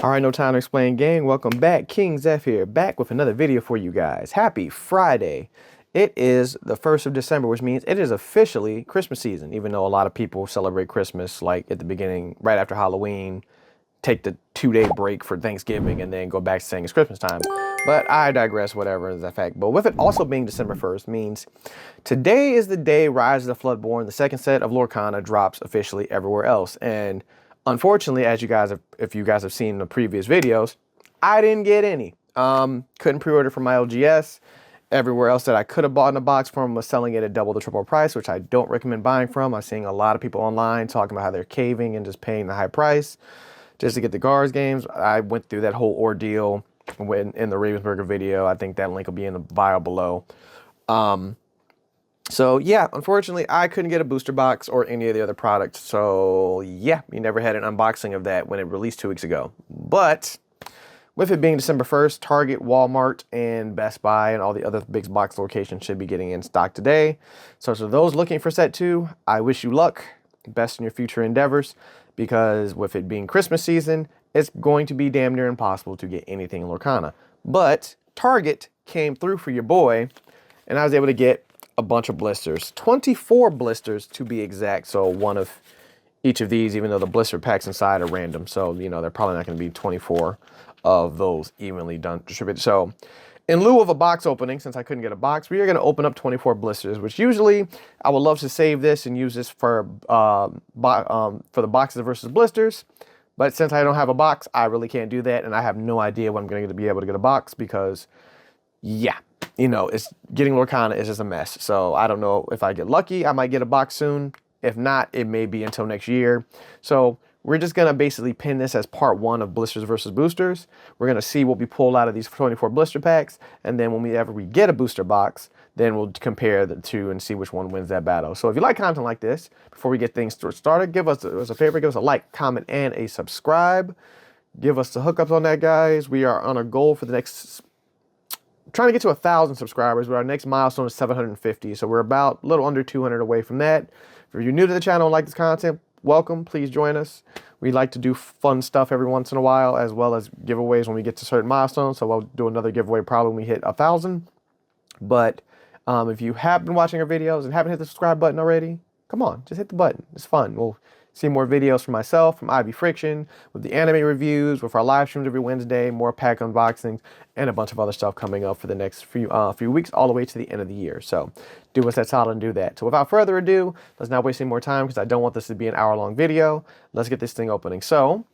All right, no time to explain, gang. Welcome back. King Zeph here, back with another video for you guys. Happy Friday. It is the 1st of December, which means it is officially Christmas season, even though a lot of people celebrate Christmas like at the beginning, right after Halloween, take the 2-day break for Thanksgiving, and then go back to saying it's Christmas time. But I digress, whatever is that fact. But with it also being December 1st means today is the day Rise of the Floodborn, the second set of Lorcana, drops officially everywhere else. And unfortunately, as you guys have, if you guys have seen in the previous videos, I didn't get any. Couldn't pre-order from my LGS. Everywhere else that I could have bought in a box from was selling it at double the triple price, which I don't recommend buying from. I'm seeing a lot of people online talking about how they're caving and just paying the high price just to get the guards games. I went through that whole ordeal when in the Ravensburger video. I think that link will be in the bio below. So yeah, unfortunately, I couldn't get a booster box or any of the other products. So yeah, we never had an unboxing of that when it released 2 weeks ago. But with it being December 1st, Target, Walmart, and Best Buy and all the other big box locations should be getting in stock today. So for those looking for set 2, I wish you luck. Best in your future endeavors, because with it being Christmas season, it's going to be damn near impossible to get anything in Lorcana. But Target came through for your boy, and I was able to get a bunch of blisters, 24 blisters to be exact. So one of each of these, even though the blister packs inside are random. So, you know, they're probably not going to be 24 of those evenly distributed. So in lieu of a box opening, since I couldn't get a box, we are going to open up 24 blisters, which usually I would love to save this and use this for the boxes versus blisters. But since I don't have a box, I really can't do that. And I have no idea when I'm going to be able to get a box because, yeah, you know, it's getting Lorcana is just a mess. So I don't know if I get lucky, I might get a box soon. If not, it may be until next year. So we're just going to basically pin this as part 1 of blisters versus boosters. We're going to see what we pull out of these 24 blister packs. And then whenever we get a booster box, then we'll compare the two and see which one wins that battle. So if you like content like this, before we get things started, give us a favor, give us a like, comment, and a subscribe. Give us the hookups on that, guys. We are on a goal for the next, trying to get to 1,000 subscribers, but our next milestone is 750. So we're about a little under 200 away from that. If you're new to the channel and like this content, welcome, please join us. We like to do fun stuff every once in a while, as well as giveaways when we get to certain milestones. So we'll do another giveaway probably when we hit 1,000. But if you have been watching our videos and haven't hit the subscribe button already, come on, just hit the button. It's fun. We'll see more videos from myself, from Ivy Friction, with the anime reviews, with our live streams every Wednesday, more pack unboxings, and a bunch of other stuff coming up for the next few weeks, all the way to the end of the year. So do us that solid and do that. So without further ado, let's not waste any more time because I don't want this to be an hour-long video. Let's get this thing opening. So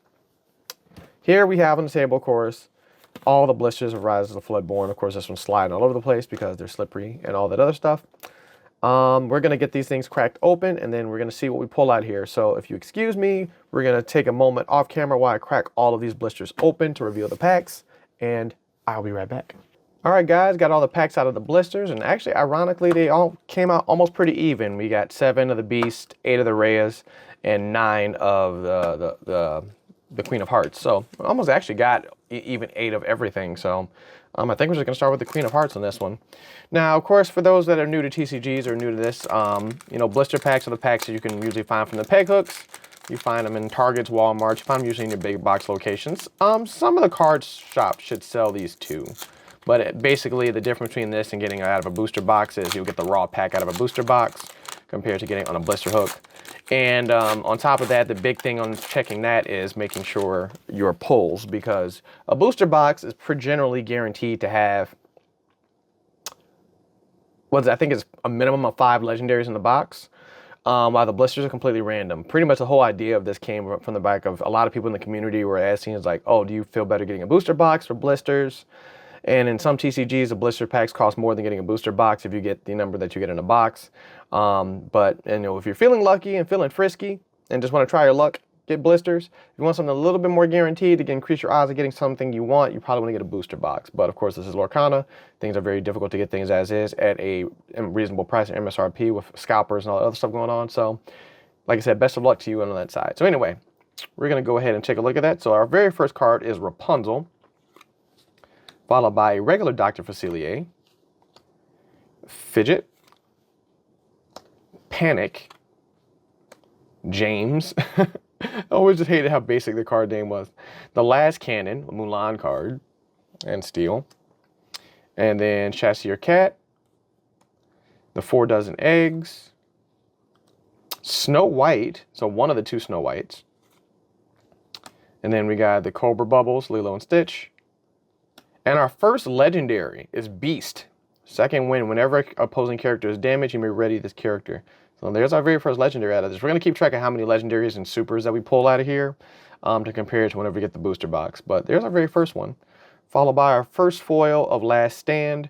here we have on the table, of course, all the blisters of Rise of the Floodborn. Of course, this one's sliding all over the place because they're slippery and all that other stuff. We're going to get these things cracked open, and then we're going to see what we pull out here. So if you excuse me, we're going to take a moment off camera while I crack all of these blisters open to reveal the packs, and I'll be right back. All right, guys, got all the packs out of the blisters, and actually, ironically, they all came out almost pretty even. We got 7 of the Beast, 8 of the Reyes, and 9 of the Queen of Hearts. So almost actually got even 8 of everything. So I think we're just going to start with the Queen of Hearts on this one. Now, of course, for those that are new to TCGs or new to this, you know, blister packs are the packs that you can usually find from the peg hooks. You find them in Targets, Walmart. You find them usually in your big box locations. Some of the card shops should sell these too. But basically, the difference between this and getting it out of a booster box is you'll get the raw pack out of a booster box compared to getting on a blister hook. And on top of that, the big thing on checking that is making sure your pulls, because a booster box is generally guaranteed to have, I think it's a minimum of 5 legendaries in the box, while the blisters are completely random. Pretty much the whole idea of this came from the back of a lot of people in the community were asking, is like, oh, do you feel better getting a booster box or blisters? And in some TCGs, the blister packs cost more than getting a booster box if you get the number that you get in a box. But you know, if you're feeling lucky and feeling frisky and just want to try your luck, get blisters. If you want something a little bit more guaranteed to increase your odds of getting something you want, you probably want to get a booster box. But of course, this is Lorcana. Things are very difficult to get things as is at a reasonable price and MSRP with scalpers and all that other stuff going on. So like I said, best of luck to you on that side. So anyway, we're going to go ahead and take a look at that. So our very first card is Rapunzel, followed by a regular Dr. Facilier, Fidget, Panic, James, I always just hated how basic the card name was. The Last Cannon, a Mulan card, and steel. And then Chasseur Cat. The 4 Dozen Eggs. Snow White, so one of the 2 Snow Whites. And then we got the Cobra Bubbles, Lilo and Stitch. And our first legendary is Beast. Second win, whenever opposing character is damaged, you may ready this character. So there's our very first legendary out of this. We're going to keep track of how many legendaries and supers that we pull out of here to compare it to whenever we get the booster box. But there's our very first one. Followed by our first foil of Last Stand,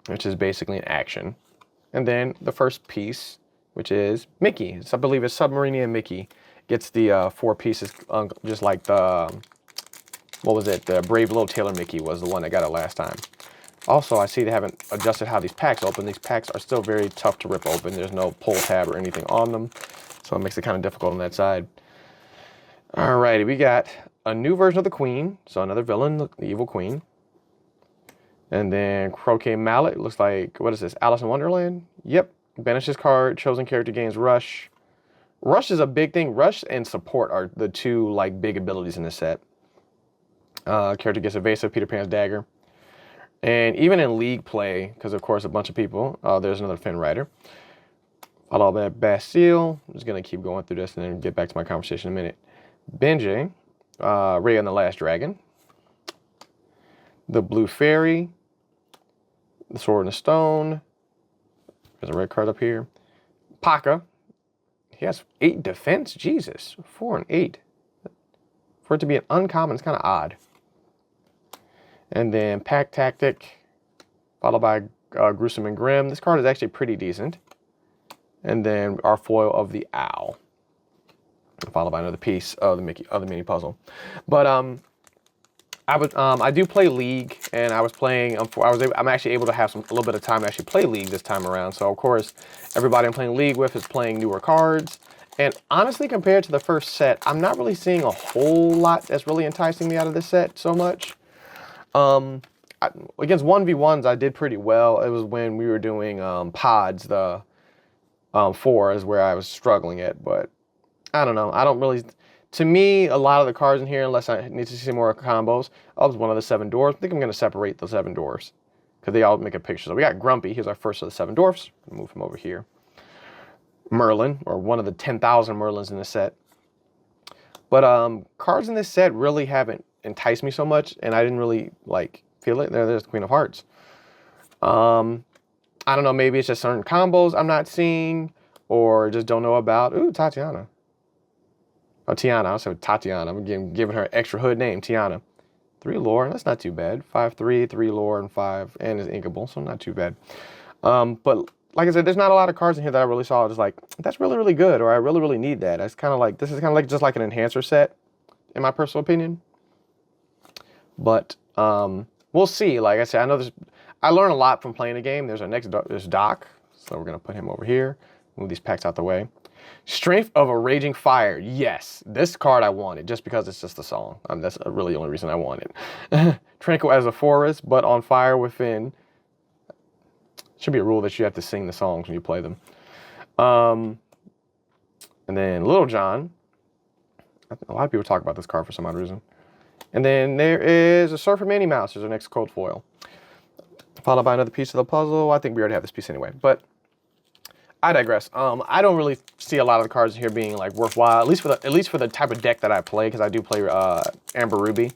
which is basically an action. And then the first piece, which is Mickey. So I believe it's Submarinian Mickey. Gets the 4 pieces, just like the, what was it? The Brave Little Tailor Mickey was the one that got it last time. Also, I see they haven't adjusted how these packs open. These packs are still very tough to rip open. There's no pull tab or anything on them. So it makes it kind of difficult on that side. Alrighty, we got a new version of the Queen. So another villain, the Evil Queen. And then Croquet Mallet. Looks like, what is this? Alice in Wonderland? Yep. Banish this card. Chosen character gains Rush. Rush is a big thing. Rush and Support are the 2 like big abilities in this set. Character gets Evasive, Peter Pan's Dagger. And even in League play, because of course a bunch of people, there's another Finn Rider. Follow that Bastille. I'm just going to keep going through this and then get back to my conversation in a minute. Benji. Ray and the Last Dragon. The Blue Fairy. The Sword and the Stone. There's a red card up here. Paka. He has 8 defense. Jesus. 4 and 8. For it to be an uncommon, it's kind of odd. And then Pack Tactic. Followed by Gruesome and Grim. This card is actually pretty decent. And then our foil of the Owl. Followed by another piece of the mini puzzle. But I do play League, and I was playing. I'm actually able to have a little bit of time to actually play League this time around. So of course, everybody I'm playing League with is playing newer cards. And honestly, compared to the first set, I'm not really seeing a whole lot that's really enticing me out of this set so much. Against 1v1s, I did pretty well. It was when we were doing pods, the 4 is where I was struggling at, but I don't know. I don't really, to me, a lot of the cards in here, unless I need to see more combos, was one of the 7 dwarfs. I think I'm going to separate the 7 dwarfs because they all make a picture. So we got Grumpy. Here's our first of the 7 dwarfs. Move him over here. Merlin, or one of the 10,000 Merlins in the set. But cards in this set really haven't enticed me so much, and I didn't really like feel it. There's the Queen of Hearts. I don't know, maybe it's just certain combos I'm not seeing or just don't know about. Ooh, Tatiana. Oh, Tiana. I also Tatiana. I'm giving her an extra hood name, Tiana. 3 lore, that's not too bad. 5/3, 3 lore, and 5, and is inkable, so not too bad. But like I said, there's not a lot of cards in here that I really saw just like, that's really, really good, or I really, really need that. It's kind of like, this is kind of like just like an enhancer set, in my personal opinion. But we'll see. Like I said, I know I learn a lot from playing a game. There's there's Doc, so we're gonna put him over here. Move these packs out the way. Strength of a Raging Fire. Yes, this card I wanted just because it's just a song. That's really the only reason I want it. Tranquil as a Forest, but on fire within. Should be a rule that you have to sing the songs when you play them. And then Little John. A lot of people talk about this card for some odd reason. And then there is a Surfer Minnie Mouse as our next cold foil. Followed by another piece of the puzzle. I think we already have this piece anyway, but I digress. I don't really see a lot of the cards in here being like worthwhile, at least for the type of deck that I play, because I do play Amber Ruby.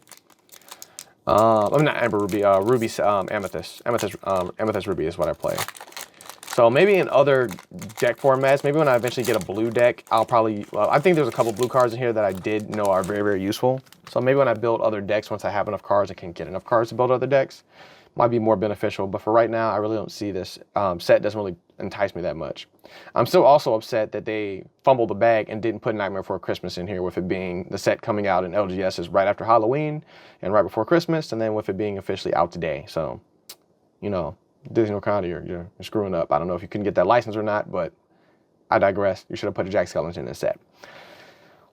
I'm not Amber Ruby, Ruby Amethyst. Amethyst Ruby is what I play. So maybe in other deck formats, maybe when I eventually get a blue deck, I'll probably, I think there's a couple blue cards in here that I did know are very, very useful. So maybe when I build other decks, once I have enough cards, I can get enough cards to build other decks, might be more beneficial. But for right now, I really don't see this set doesn't really entice me that much. I'm still also upset that they fumbled the bag and didn't put Nightmare Before Christmas in here, with it being the set coming out in LGSs right after Halloween and right before Christmas, and then with it being officially out today. So, you know, Disney Lorcana, you're screwing up. I don't know if you couldn't get that license or not, but I digress. You should have put a Jack Skellington in this set.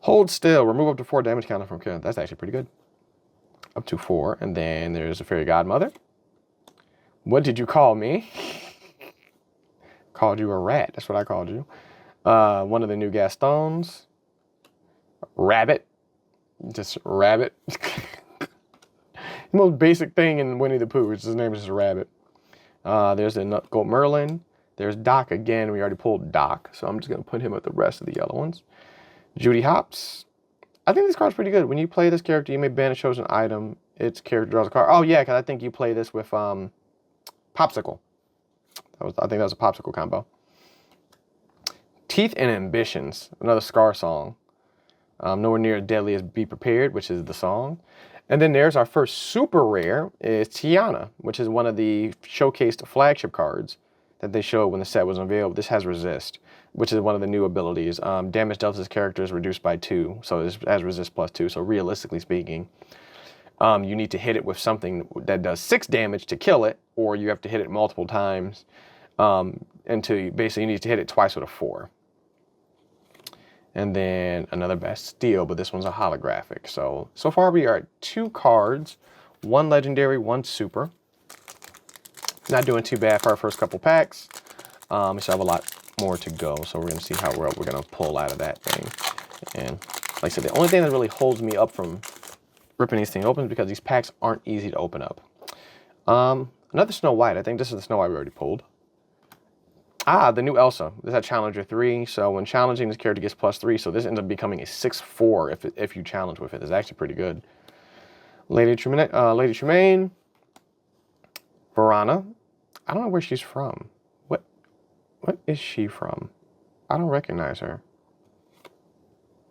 Hold Still. Remove up to 4 damage counter from kill. That's actually pretty good. Up to 4. And then there's a Fairy Godmother. What did you call me? Called you a rat. That's what I called you. One of the new Gastons. Rabbit. Just Rabbit. The most basic thing in Winnie the Pooh, his name is just Rabbit. There's the Gold Merlin. There's Doc again. We already pulled Doc, so I'm just going to put him with the rest of the yellow ones. Judy Hopps. I think this card's pretty good. When you play this character, you may ban a chosen item. Its character draws a card. Oh, yeah, because I think you play this with Popsicle. I think that was a Popsicle combo. Teeth and Ambitions. Another Scar song. Nowhere near as deadly as Be Prepared, which is the song. And then there's our first super rare, is Tiana, which is one of the showcased flagship cards that they showed when the set was unveiled. This has Resist, which is one of the new abilities. Damage dealt to this character is reduced by 2, so it has Resist +2. So realistically speaking, you need to hit it with something that does 6 damage to kill it, or you have to hit it multiple times until you basically need to hit it twice with a 4. And then another Bastille, but this one's a holographic. So far we are at 2 cards, 1 legendary, 1 super. Not doing too bad for our first couple packs. We still have a lot more to go, so we're gonna see how we're gonna pull out of that thing. And like I said, the only thing that really holds me up from ripping these things open is because these packs aren't easy to open up. Another Snow White. I think this is the Snow White we already pulled. The new Elsa. This had Challenger 3, so when challenging, this character gets +3, so this ends up becoming a 6/4 if you challenge with it. It's actually pretty good. Lady Tremaine. Verana. I don't know where she's from. What is she from? I don't recognize her.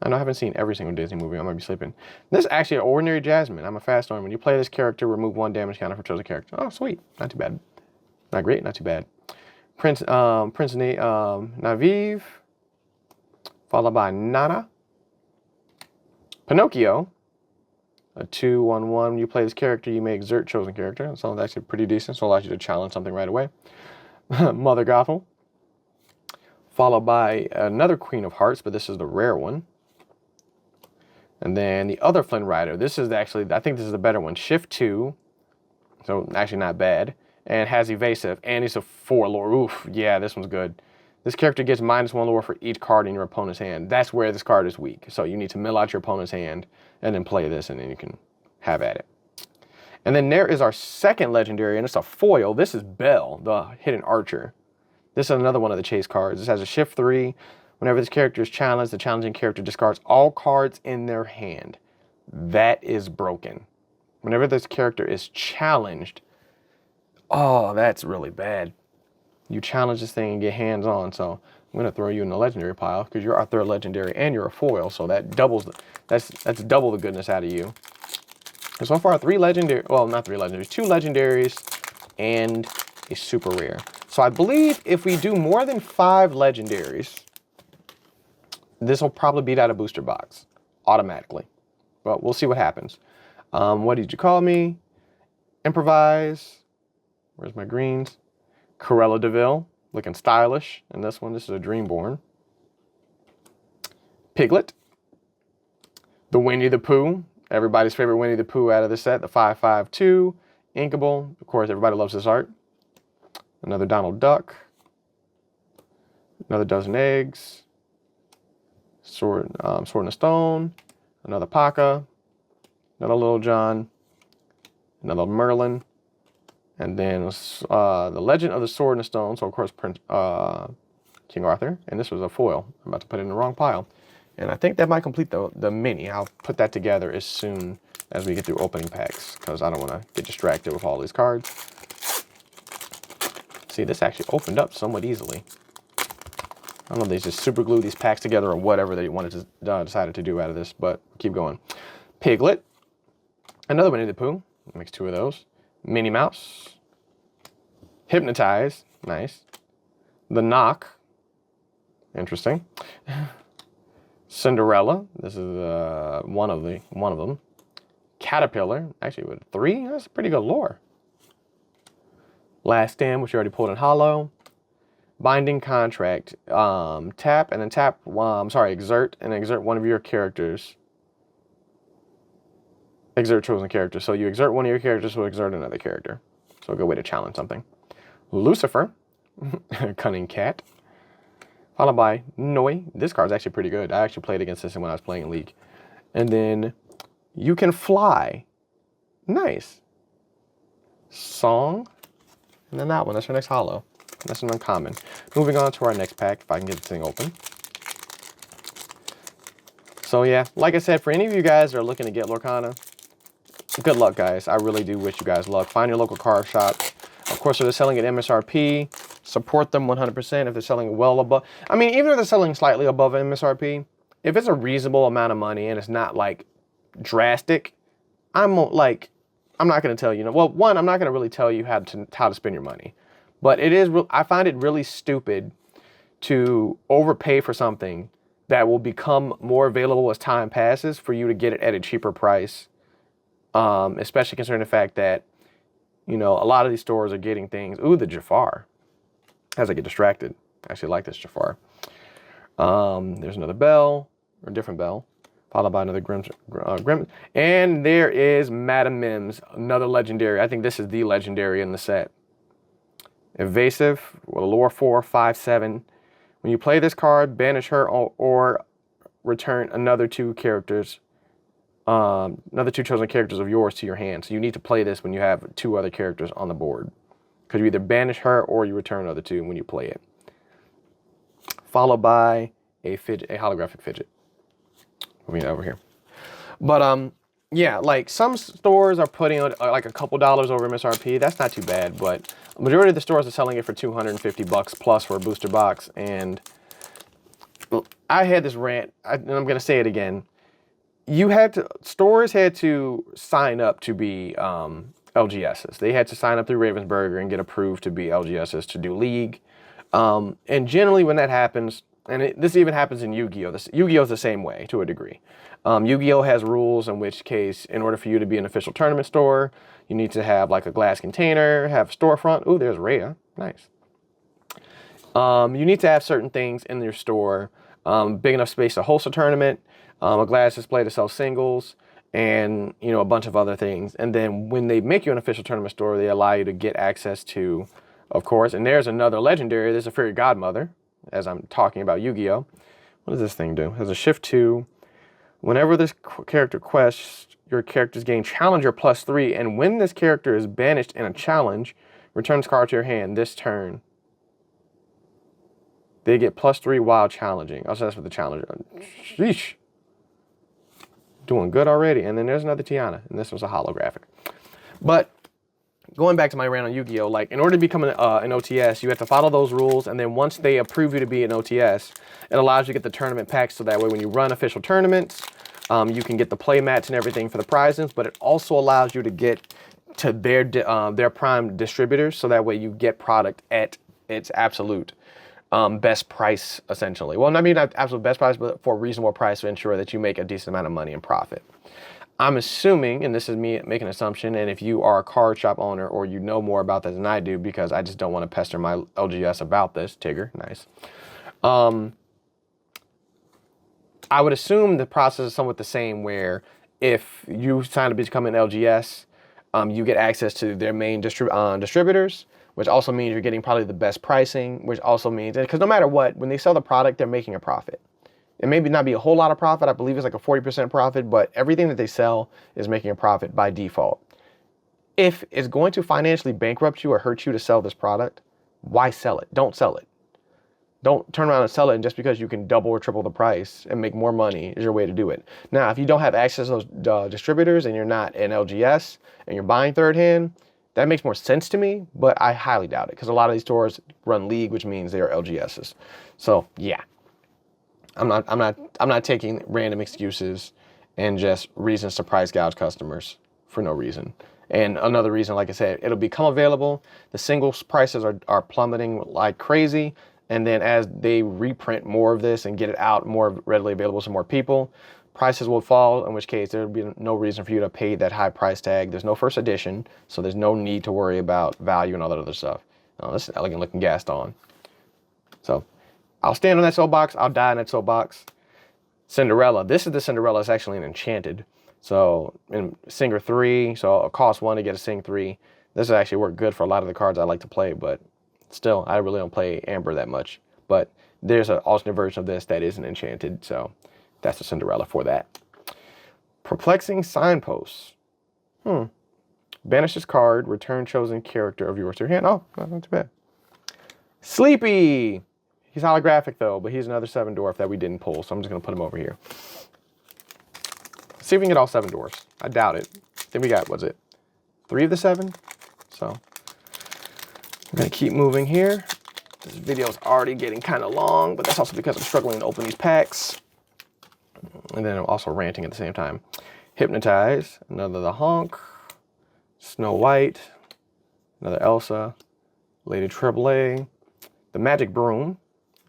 I know I haven't seen every single Disney movie. I might be sleeping. This is actually an ordinary Jasmine. I'm a fast storm. When you play this character, remove 1 damage counter for chosen character. Oh, sweet. Not too bad. Not great, not too bad. Prince Naviv, followed by Nana. Pinocchio, a 2/1/1. When you play this character, you may exert chosen character. That sounds actually pretty decent, so it allows you to challenge something right away. Mother Gothel, followed by another Queen of Hearts, but this is the rare one. And then the other Flynn Rider. This is actually, I think this is the better one. Shift 2, so actually not bad. And has evasive, and it's a 4 lore. Oof, yeah, this one's good. This character gets -1 lore for each card in your opponent's hand. That's where this card is weak. So you need to mill out your opponent's hand and then play this, and then you can have at it. And then there is our second legendary, and it's a foil. This is Belle, the Hidden Archer. This is another one of the chase cards. This has a Shift 3. Whenever this character is challenged, the challenging character discards all cards in their hand. That is broken. Whenever this character is challenged, oh, that's really bad. You challenge this thing and get hands-on, so I'm gonna throw you in the legendary pile because you're our 3rd legendary and you're a foil, so that doubles. That's double the goodness out of you. And so far, 3 legendary. Well, not 3 legendaries, 2 legendaries and a super rare. So I believe if we do more than 5 legendaries, this will probably beat out a booster box automatically. But we'll see what happens. What did you call me? Improvise. Where's my greens? Cruella DeVille, looking stylish in this one. This is a Dreamborn. Piglet. The Winnie the Pooh. Everybody's favorite Winnie the Pooh out of the set. The 5/5/2. Inkable. Of course, everybody loves this art. Another Donald Duck. Another Dozen Eggs. Sword in a Stone. Another Paca. Another Little John. Another Merlin. And then the Legend of the Sword in the Stone. So, of course, King Arthur. And this was a foil. I'm about to put it in the wrong pile. And I think that might complete the mini. I'll put that together as soon as we get through opening packs, because I don't want to get distracted with all these cards. See, this actually opened up somewhat easily. I don't know if they just super glue these packs together or whatever they wanted to decided to do out of this, but keep going. Piglet. Another Winnie the Pooh. Makes 2 of those. Minnie Mouse. Hypnotize. Nice. The Knock. Interesting. Cinderella. This is one of them. Caterpillar. Actually, with 3, that's pretty good lore. Last Stand, which you already pulled in hollow. Binding Contract. Tap and then tap. Exert and exert one of your characters. Exert chosen character. So you exert one of your characters, will exert another character. So a good way to challenge something. Lucifer. Cunning Cat. Followed by Noi. This card's actually pretty good. I actually played against this when I was playing League. And then You Can Fly. Nice. Song. And then that one. That's our next holo. That's an uncommon. Moving on to our next pack, if I can get this thing open. So yeah, like I said, for any of you guys that are looking to get Lorcana, good luck, guys. I really do wish you guys luck. Find your local card shop. Of course, if they're selling at MSRP, support them 100%. If they're selling well above, I mean, even if they're selling slightly above MSRP, if it's a reasonable amount of money and it's not like drastic, I'm not going to tell you. Well, one, I'm not going to really tell you how to spend your money, but it is. I find it really stupid to overpay for something that will become more available as time passes for you to get it at a cheaper price. Especially considering the fact that, you know, a lot of these stores are getting things. Ooh, the Jafar. As I get distracted. I actually like this Jafar. There's another bell, or a different bell, followed by another Grim. And there is Madam Mims, another legendary. I think this is the legendary in the set. Evasive, lore 4, 5, 7. When you play this card, banish her or return another two characters. Another two chosen characters of yours to your hand. So you need to play this when you have two other characters on the board. Because you either banish her or you return another two when you play it. Followed by a holographic fidget. Moving over here. But yeah, like some stores are putting like a couple dollars over MSRP. That's not too bad, but a majority of the stores are selling it for $250 plus for a booster box. And I had this rant, and I'm gonna say it again. Stores had to sign up to be LGSs. They had to sign up through Ravensburger and get approved to be LGSs to do League. And generally when that happens, and this even happens in Yu-Gi-Oh! Yu-Gi-Oh! Is the same way to a degree. Yu-Gi-Oh! Has rules in which case, in order for you to be an official tournament store, you need to have like a glass container, have a storefront. Ooh, there's Rhea. Nice. You need to have certain things in your store. Big enough space to host a tournament, a glass display to sell singles, and, you know, a bunch of other things. And then when they make you an official tournament store, they allow you to get access to, of course, and there's another legendary. There's a Fairy Godmother, as I'm talking about Yu-Gi-Oh! What does this thing do? It has a shift 2. Whenever this character quests, your characters gain Challenger +3, and when this character is banished in a challenge, return this card to your hand this turn. They get +3 while challenging. Also, that's for the Challenger. Sheesh. Doing good already. And then there's another Tiana, and this one's a holographic. But going back to my rant on Yu-Gi-Oh! Like, in order to become an OTS, you have to follow those rules, and then once they approve you to be an OTS, it allows you to get the tournament packs, so that way when you run official tournaments, you can get the play mats and everything for the prizes, but it also allows you to get to their prime distributors, so that way you get product at its absolute best price, essentially. Well, I mean, not absolute best price, but for a reasonable price to ensure that you make a decent amount of money and profit. I'm assuming, and this is me making an assumption, and if you are a card shop owner or you know more about this than I do, because I just don't want to pester my LGS about this, Tigger, nice. I would assume the process is somewhat the same, where if you sign up to become an LGS, you get access to their main distributors, which also means you're getting probably the best pricing, which also means, because no matter what, when they sell the product, they're making a profit. It may not be a whole lot of profit. I believe it's like a 40% profit, but everything that they sell is making a profit by default. If it's going to financially bankrupt you or hurt you to sell this product, why sell it? Don't sell it. Don't turn around and sell it, and just because you can double or triple the price and make more money is your way to do it. Now, if you don't have access to those distributors and you're not an LGS and you're buying third hand, that makes more sense to me, but I highly doubt it, because a lot of these stores run League, which means they are LGSs. So yeah. I'm not taking random excuses and just reasons to price gouge customers for no reason. And another reason, like I said, it'll become available. The singles prices are plummeting like crazy. And then as they reprint more of this and get it out more readily available to more people, prices will fall, in which case there will be no reason for you to pay that high price tag. There's no first edition, so there's no need to worry about value and all that other stuff. Oh, this is elegant looking Gaston. So I'll stand on that soapbox. I'll die on that soapbox. Cinderella. This is the Cinderella. It's actually an enchanted. So in Singer 3, so it costs 1 to get a Sing 3. This will actually work good for a lot of the cards I like to play, but still, I really don't play Amber that much. but there's an alternate version of this that isn't enchanted, so that's the Cinderella for that. Perplexing Signposts. Banish this card, return chosen character of yours to your hand. Oh, not too bad. Sleepy! He's holographic though, but he's another 7 dwarf that we didn't pull, so I'm just gonna put him over here. See if we can get all 7 dwarfs. I doubt it. Then we got, what's it? 3 of the 7? So, I'm gonna keep moving here. This video is already getting kind of long, but that's also because I'm struggling to open these packs. And then I'm also ranting at the same time. Hypnotize, another The Honk, Snow White, another Elsa, Lady AAA, the Magic Broom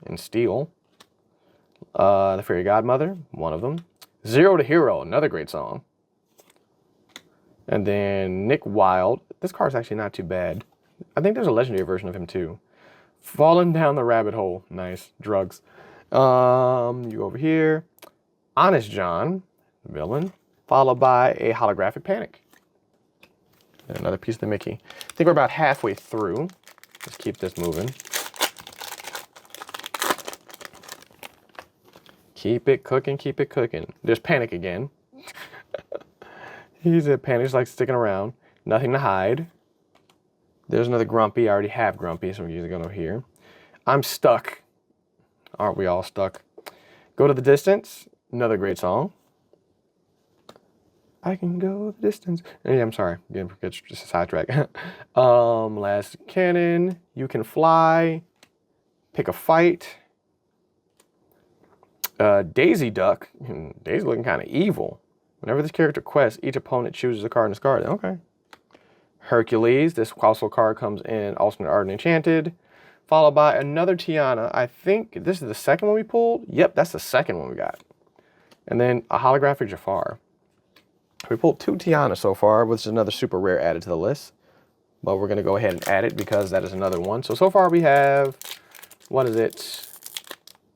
in Steel, the Fairy Godmother, one of them, Zero to Hero, another great song, and then Nick Wilde. This card's actually not too bad. I think there's a legendary version of him too. Falling Down the Rabbit Hole, nice, drugs. You over here, Honest John, villain, followed by a holographic Panic. And another piece of the Mickey. I think we're about halfway through. Let's keep this moving. Keep it cooking, keep it cooking. There's Panic again. He's at Panic, just like sticking around. Nothing to hide. There's another Grumpy. I already have Grumpy, so we're usually going over here. I'm Stuck. Aren't we all stuck? Go to the Distance. Another great song. I can go the distance. Yeah, I'm sorry. Again, just a sidetrack. Last Cannon. You Can Fly. Pick a Fight. Daisy Duck. Daisy looking kind of evil. Whenever this character quests, each opponent chooses a card in this card. Okay. Hercules. This also card comes in alternate art and enchanted. Followed by another Tiana. I think this is the second one we pulled. Yep, that's the second one we got. And then a holographic Jafar. We pulled 2 Tiana so far, which is another super rare added to the list. But we're going to go ahead and add it because that is another one. So far we have, what is it?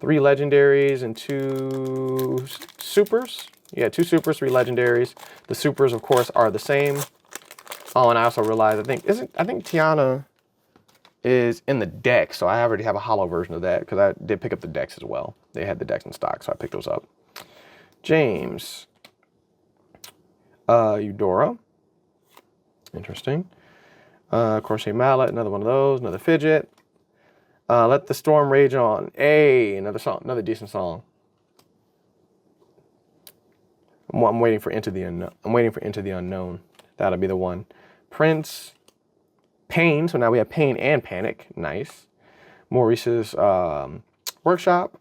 3 legendaries and 2 supers. Yeah, 2 supers, 3 legendaries. The supers, of course, are the same. Oh, and I also realized, I think Tiana is in the deck. So I already have a holo version of that because I did pick up the decks as well. They had the decks in stock, so I picked those up. James. Eudora. Interesting. Crochet Mallet, another one of those, another Fidget. Let the Storm Rage On. Hey, another song, another decent song. I'm waiting for Into the Unknown. That'll be the one. Prince. Pain. So now we have Pain and Panic. Nice. Maurice's Workshop.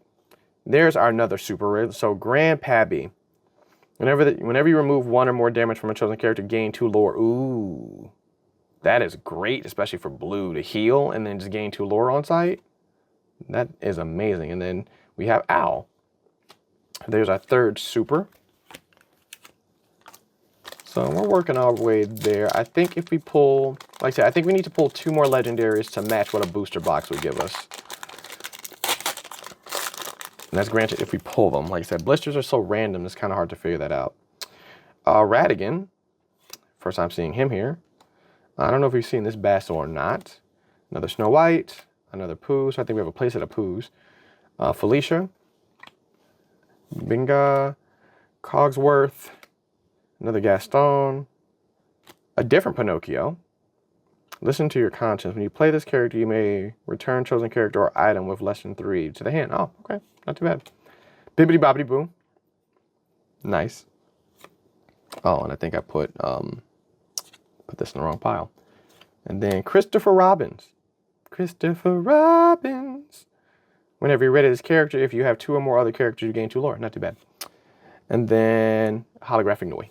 There's our another super rare. So Grand Pabby. Whenever you remove 1 or more damage from a chosen character, gain 2 lore. Ooh. That is great, especially for blue, to heal and then just gain 2 lore on site. That is amazing. And then we have Owl. There's our 3rd super. So we're working our way there. I think if we pull, like I said, I think we need to pull 2 more legendaries to match what a booster box would give us. And that's granted if we pull them. Like I said, blisters are so random, it's kind of hard to figure that out. Radigan. First time seeing him here. I don't know if we've seen this Bass or not. Another Snow White. Another Pooh. So I think we have a playset of Poohs. Felicia. Binga. Cogsworth. Another Gaston. A different Pinocchio. Listen to your conscience. When you play this character, you may return chosen character or item with less than 3 to the hand. Oh, okay. Not too bad. Bibbidi Bobbidi Boo. Nice. Oh, and I think I put this in the wrong pile. And then Christopher Robbins. Christopher Robbins. Whenever you're ready this character, if you have 2 or more other characters, you gain 2 lore. Not too bad. And then Holographic Noi.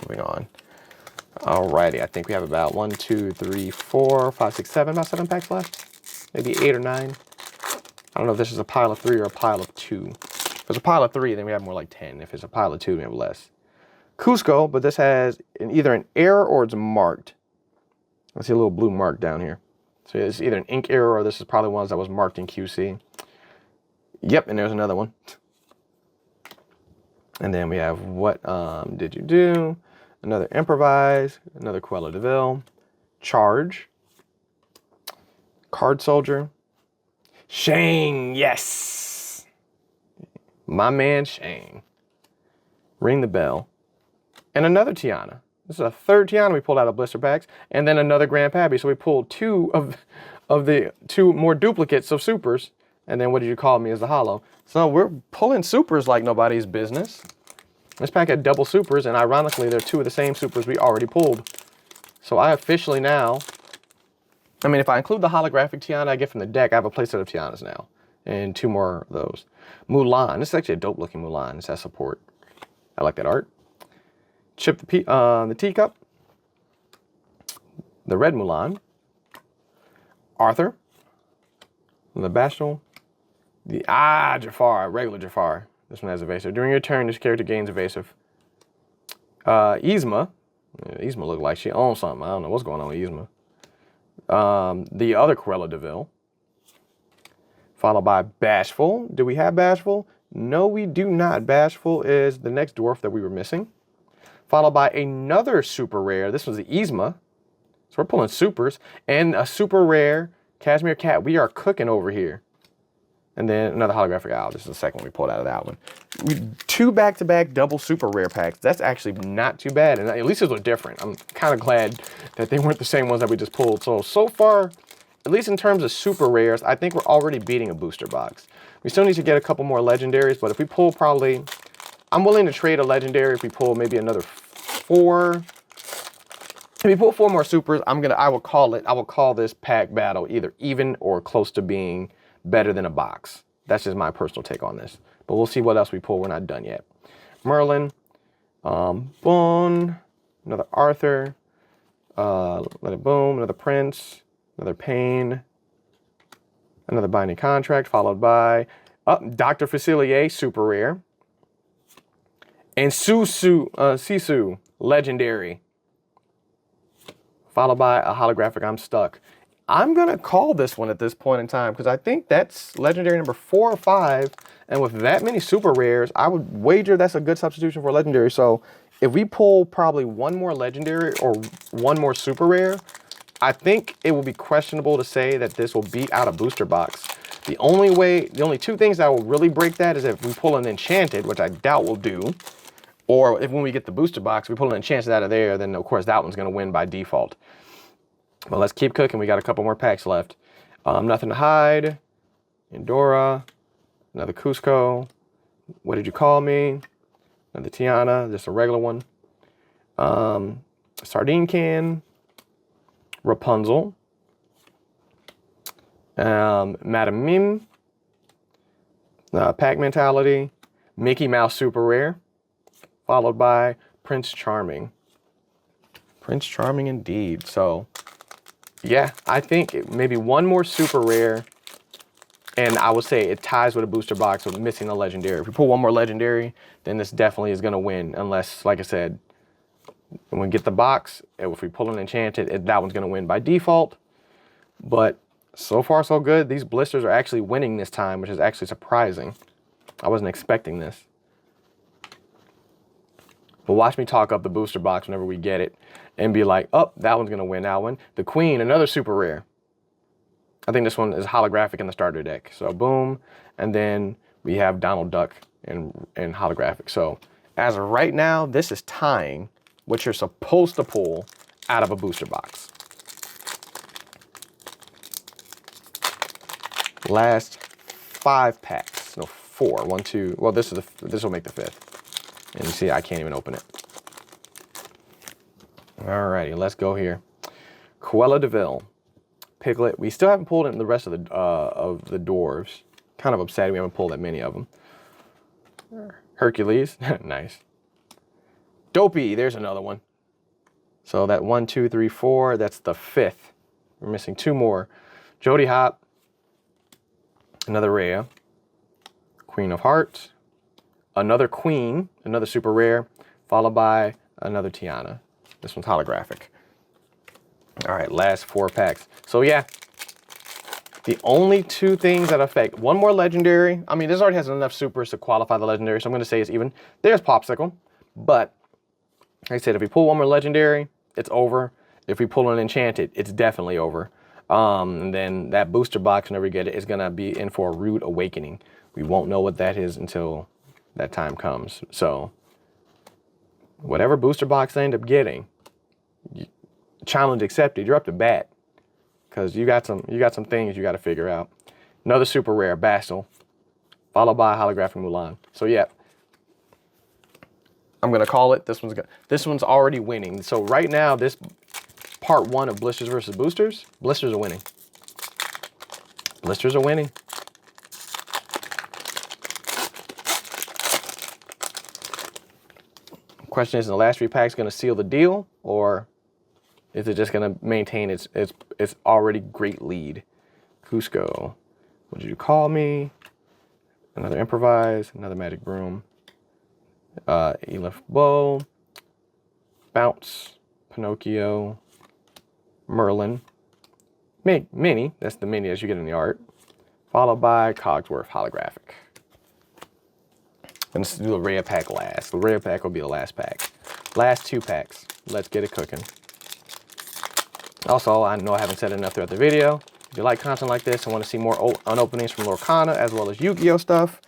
Moving on. Alrighty, I think we have about 1, 2, 3, 4, 5, 6, 7, about 7 packs left. Maybe 8 or 9. I don't know if this is a pile of 3 or a pile of 2. If it's a pile of 3, then we have more like 10. If it's a pile of 2, we have less. Cusco, but this has either an error or it's marked. I see a little blue mark down here. So it's either an ink error or this is probably one that was marked in QC. Yep, and there's another one. And then we have What Did You Do? Another Improvise, another Cruella de Vil, Charge, Card Soldier. Shang, yes. My man Shang. Ring the bell. And another Tiana. This is a third Tiana we pulled out of blister packs. And then another Grandpappy. So we pulled two of the two more duplicates of supers. And then what did you call me as the holo? So we're pulling supers like nobody's business. This pack had double supers, and ironically, they're two of the same supers we already pulled. So I officially now, I mean, if I include the holographic Tiana I get from the deck, I have a playset of Tianas now. And two more of those. Mulan. This is actually a dope looking Mulan. This has support. I like that art. Chip the teacup. The red Mulan. Arthur. The Bashful. The Jafar, regular Jafar. This one has evasive. During your turn, this character gains evasive. Yzma. Yzma looked like she owns something. I don't know what's going on with Yzma. The other Cruella de Vil. Followed by Bashful. Do we have Bashful? No, we do not. Bashful is the next dwarf that we were missing. Followed by another super rare. This one's the Yzma. So we're pulling supers. And a super rare Cashmere Cat. We are cooking over here. And then another holographic owl. This is the second one we pulled out of that one. Two back-to-back double super rare packs. That's actually not too bad. And at least those are different. I'm kind of glad that they weren't the same ones that we just pulled. So far, at least in terms of super rares, I think we're already beating a booster box. We still need to get a couple more legendaries, but if we pull probably, I'm willing to trade a legendary if we pull maybe another 4. If we pull 4 more supers, I will call this pack battle either even or close to being better than a box. That's just my personal take on this. But we'll see what else we pull. We're not done yet. Merlin, Boone, another Arthur, Let It Boom, another Prince, another Pain, another Binding Contract, followed by Dr. Facilier, super rare, and Sisu, legendary, followed by a holographic I'm Stuck. I'm going to call this one at this point in time because I think that's legendary number 4 or 5. And with that many super rares, I would wager that's a good substitution for legendary. So if we pull probably one more legendary or one more super rare, I think it will be questionable to say that this will beat out a booster box. The only two things that will really break that is if we pull an enchanted, which I doubt we'll do, or if when we get the booster box, we pull an enchanted out of there, then of course that one's going to win by default. Well, let's keep cooking. We got a couple more packs left. Nothing to Hide. Endora. Another Cusco. What Did You Call Me? Another Tiana. Just a regular one. Sardine Can. Rapunzel. Madam Mim. Pack Mentality. Mickey Mouse Super Rare. Followed by Prince Charming. Prince Charming indeed. So yeah, I think maybe one more super rare, and I would say it ties with a booster box with missing a legendary. If we pull one more legendary, then this definitely is going to win, unless, like I said, when we get the box, if we pull an enchanted, that one's going to win by default. But so far, so good. These blisters are actually winning this time, which is actually surprising. I wasn't expecting this. But watch me talk up the booster box whenever we get it and be like, oh, that one's going to win that one. The Queen, another super rare. I think this one is holographic in the starter deck. So boom. And then we have Donald Duck and holographic. So as of right now, this is tying what you're supposed to pull out of a booster box. Last 5 packs. No, 4. 1, 2. Well, this will make the 5th. And you see, I can't even open it. Alrighty, let's go here. Cruella de Vil, Piglet. We still haven't pulled in the rest of the dwarves. Kind of upset we haven't pulled that many of them. Hercules, nice. Dopey, there's another one. So that 1, 2, 3, 4, that's the 5th. We're missing 2 more. Jody Hop, another Rhea. Queen of Hearts. Another Queen, another super rare, followed by another Tiana. This one's holographic. All right, last 4 packs. So yeah, the only 2 things that affect one more legendary. I mean, this already has enough supers to qualify the legendary, so I'm going to say it's even. There's Popsicle, but like I said, if we pull one more legendary, it's over. If we pull an enchanted, it's definitely over. And then that booster box, whenever we get it, is going to be in for a rude awakening. We won't know what that is until that time comes. So whatever booster box I end up getting, challenge accepted. You're up to bat, because you got some things you got to figure out. Another super rare, Bastel, followed by holographic Mulan. So yeah, I'm gonna call it. This one's already winning. So right now, this part 1 of Blisters versus Boosters, Blisters are winning. Blisters are winning. Question is the last 3 packs gonna seal the deal, or is it just gonna maintain its already great lead? Cusco, what did you call me? Another improvise, another magic broom. Elif Bow, Bounce, Pinocchio, Merlin, Mini, that's the mini as you get in the art, followed by Cogsworth holographic. And let's do the rare pack last. The rare pack will be the last pack. Last 2 packs. Let's get it cooking. Also, I know I haven't said enough throughout the video. If you like content like this and want to see more unopenings from Lorcana as well as Yu-Gi-Oh stuff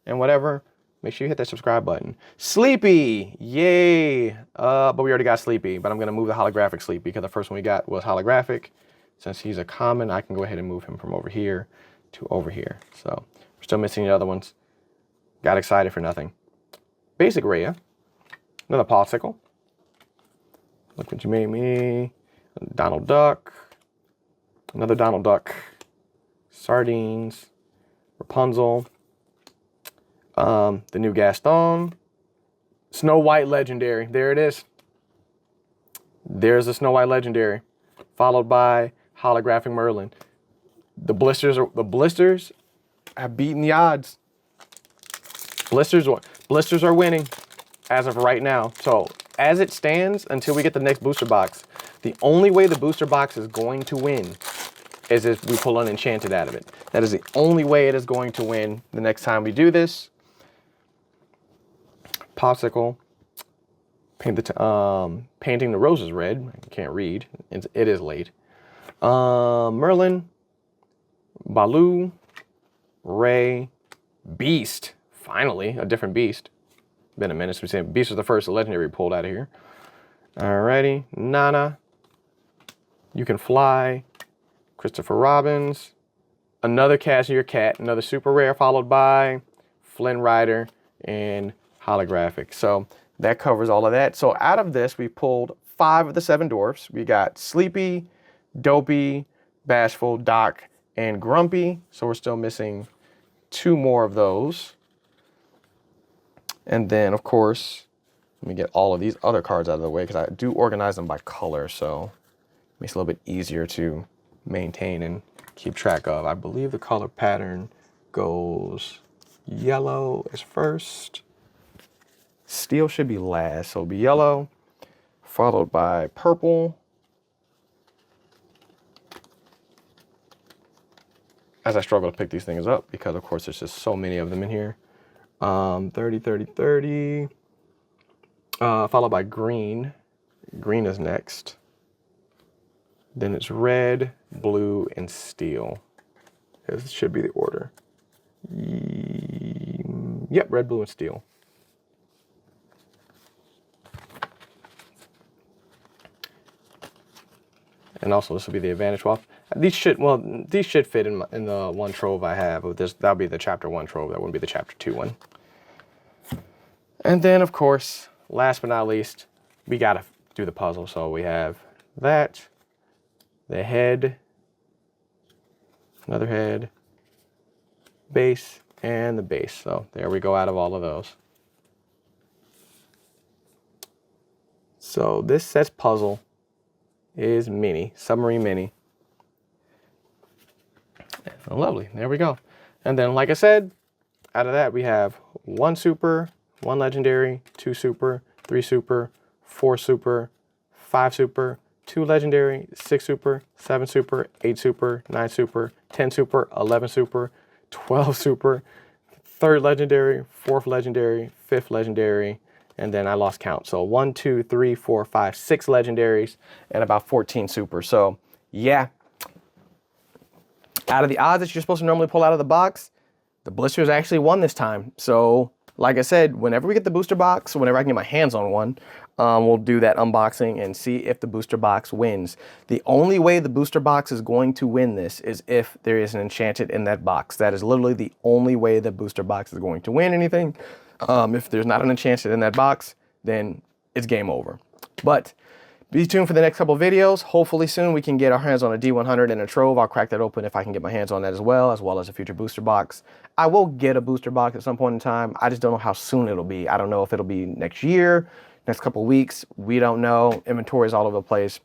and whatever, make sure you hit that subscribe button. Sleepy, yay! But we already got Sleepy, but I'm gonna move the holographic Sleepy because the first one we got was holographic. Since he's a common, I can go ahead and move him from over here to over here. So we're still missing the other ones. Got excited for nothing. Basic Rhea, another Popsicle. Look what you made me. Donald Duck, another Donald Duck. Sardines, Rapunzel. The new Gaston, Snow White Legendary. There it is. There's the Snow White Legendary, followed by holographic Merlin. The blisters have beaten the odds. Blisters are winning as of right now. So as it stands, until we get the next booster box, the only way the booster box is going to win is if we pull an enchanted out of it. That is the only way it is going to win the next time we do this. Popsicle, painting the roses red. I can't read. It is late. Merlin, Baloo, Ray, Beast. Finally, a different Beast. Been a minute since we said Beast was the first legendary we pulled out of here. Alrighty, Nana, You Can Fly, Christopher Robbins, another Cashmere Cat, another super rare, followed by Flynn Rider and holographic. So that covers all of that. So out of this, we pulled 5 of the 7 dwarfs. We got Sleepy, Dopey, Bashful, Doc, and Grumpy. So we're still missing 2 more of those. And then, of course, let me get all of these other cards out of the way because I do organize them by color. So it makes it a little bit easier to maintain and keep track of. I believe the color pattern goes yellow is first. Steel should be last, so it'll be yellow, followed by purple. As I struggle to pick these things up because, of course, there's just so many of them in here. 30, 30, 30. Followed by green. Green is next. Then it's red, blue, and steel. This should be the order. Yep, red, blue, and steel. And also, this will be the advantage wealth. These should fit in the one trove I have. That'll be the chapter 1 trove. That wouldn't be the chapter 2 one. And then, of course, last but not least, we gotta do the puzzle. So we have that, the head, another head, base, and the base. So there we go out of all of those. So this set's puzzle is Mini, Submarine Mini. And lovely, there we go. And then, like I said, out of that we have 1 super, 1 legendary, 2 super, 3 super, 4 super, 5 super, 2 legendary, 6 super, 7 super, 8 super, 9 super, 10 super, 11 super, 12 super, 3rd legendary, 4th legendary, 5th legendary, and then I lost count. So 1, 2, 3, 4, 5, 6 legendaries and about 14 super. So yeah, out of the odds that you're supposed to normally pull out of the box, the blisters actually won this time. So like I said, whenever we get the booster box, whenever I can get my hands on one, we'll do that unboxing and see if the booster box wins. The only way the booster box is going to win this is if there is an enchanted in that box. That is literally the only way the booster box is going to win anything. If there's not an enchanted in that box, then it's game over. But be tuned for the next couple of videos. Hopefully soon we can get our hands on a D100 and a Trove. I'll crack that open if I can get my hands on that as well as a future booster box. I will get a booster box at some point in time. I just don't know how soon it'll be. I don't know if it'll be next year, next couple of weeks. We don't know. Inventory is all over the place.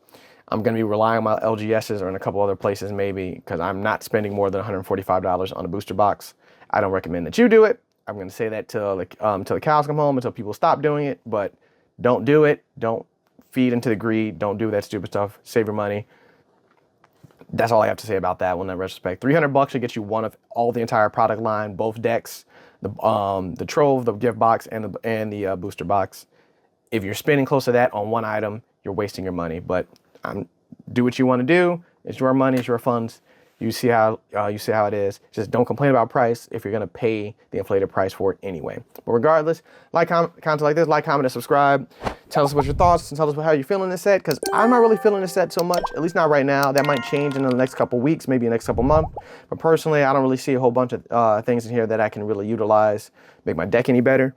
I'm going to be relying on my LGSs or in a couple other places maybe, because I'm not spending more than $145 on a booster box. I don't recommend that you do it. I'm going to say that till the cows come home, until people stop doing it, but don't do it. Don't feed into the greed. Don't do that stupid stuff. Save your money. That's all I have to say about that one in that retrospect. $300 should get you one of all the entire product line, both decks, the Trove, the gift box, and the booster box. If you're spending close to that on one item, you're wasting your money. But do what you want to do. It's your money. It's your funds. You see how it is. Just don't complain about price if you're gonna pay the inflated price for it anyway. But regardless, content like this, like, comment, and subscribe. Tell us what your thoughts and tell us how you're feeling this set, because I'm not really feeling this set so much, at least not right now. That might change in the next couple weeks, maybe the next couple months. But personally, I don't really see a whole bunch of things in here that I can really utilize, make my deck any better.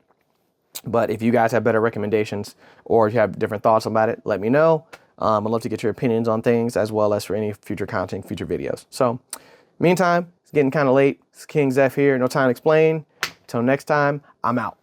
But if you guys have better recommendations or if you have different thoughts about it, let me know. I'd love to get your opinions on things as well as for any future content, future videos. So, meantime, it's getting kind of late. It's King Zeph here. No time to explain. Until next time, I'm out.